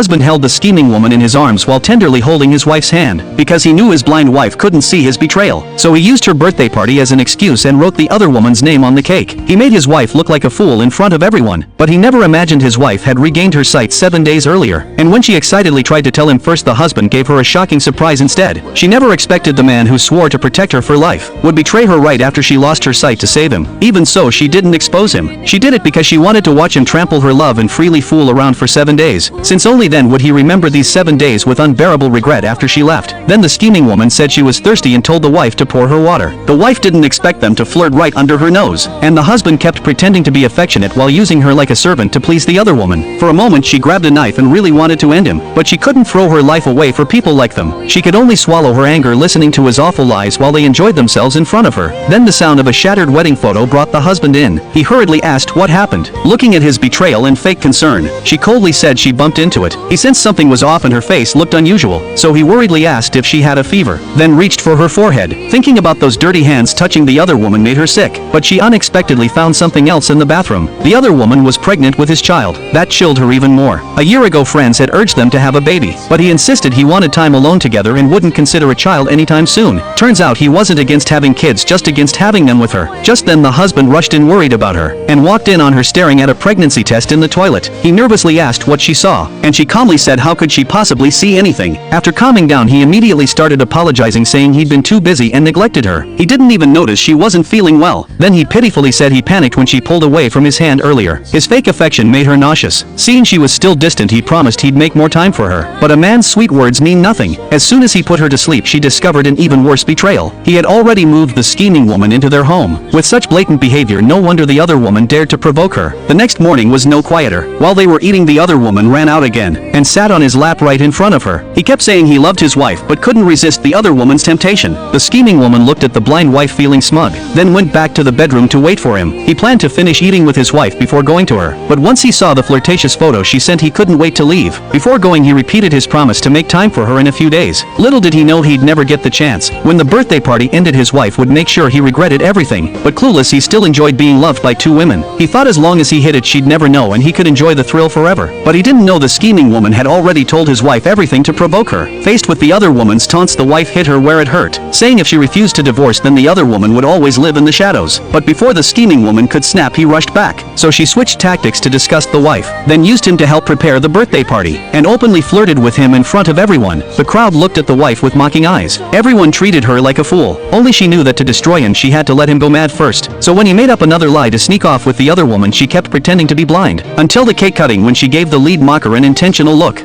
husband held the scheming woman in his arms while tenderly holding his wife's hand, because he knew his blind wife couldn't see his betrayal. So he used her birthday party as an excuse and wrote the other woman's name on the cake. He made his wife look like a fool in front of everyone, but he never imagined his wife had regained her sight 7 days earlier. And when she excitedly tried to tell him first, the husband gave her a shocking surprise instead. She never expected the man who swore to protect her for life would betray her right after she lost her sight to save him. Even so, she didn't expose him. She did it because she wanted to watch him trample her love and freely fool around for 7 days, since only then would he remember these 7 days with unbearable regret after she left. Then the scheming woman said she was thirsty and told the wife to pour her water. The wife didn't expect them to flirt right under her nose, and the husband kept pretending to be affectionate while using her like a servant to please the other woman. For a moment she grabbed a knife and really wanted to end him, but she couldn't throw her life away for people like them. She could only swallow her anger listening to his awful lies while they enjoyed themselves in front of her. Then the sound of a shattered wedding photo brought the husband in. He hurriedly asked what happened. Looking at his betrayal and fake concern, she coldly said she bumped into it. He sensed something was off and her face looked unusual, so he worriedly asked if she had a fever, then reached for her forehead. Thinking about those dirty hands touching the other woman made her sick, but she unexpectedly found something else in the bathroom. The other woman was pregnant with his child. That chilled her even more. A year ago friends had urged them to have a baby, but he insisted he wanted time alone together and wouldn't consider a child anytime soon. Turns out he wasn't against having kids, just against having them with her. Just then the husband rushed in worried about her, and walked in on her staring at a pregnancy test in the toilet. He nervously asked what she saw, and she calmly said how could she possibly see anything. After calming down he immediately started apologizing, saying he'd been too busy and neglected her. He didn't even notice she wasn't feeling well. Then he pitifully said he panicked when she pulled away from his hand earlier. His fake affection made her nauseous. Seeing she was still distant, he promised he'd make more time for her. But a man's sweet words mean nothing. As soon as he put her to sleep, she discovered an even worse betrayal. He had already moved the scheming woman into their home. With such blatant behavior, no wonder the other woman dared to provoke her. The next morning was no quieter. While they were eating, the other woman ran out again and sat on his lap right in front of her. He kept saying he loved his wife but couldn't resist the other woman's temptation. The scheming woman looked at the blind wife feeling smug, then went back to the bedroom to wait for him. He planned to finish eating with his wife before going to her, but once he saw the flirtatious photo she sent, he couldn't wait to leave. Before going, he repeated his promise to make time for her in a few days. Little did he know he'd never get the chance. When the birthday party ended, his wife would make sure he regretted everything, but clueless, he still enjoyed being loved by 2 women. He thought as long as he hid it, she'd never know and he could enjoy the thrill forever. But he didn't know the scheming woman had already told his wife everything to provoke her. Faced with the other woman's taunts, the wife hit her where it hurt, saying if she refused to divorce, then the other woman would always live in the shadows. But before the scheming woman could snap, he rushed back. So she switched tactics to disgust the wife, then used him to help prepare the birthday party, and openly flirted with him in front of everyone. The crowd looked at the wife with mocking eyes. Everyone treated her like a fool. Only she knew that to destroy him, she had to let him go mad first. So when he made up another lie to sneak off with the other woman, she kept pretending to be blind, until the cake cutting, when she gave the lead mocker an intentional look.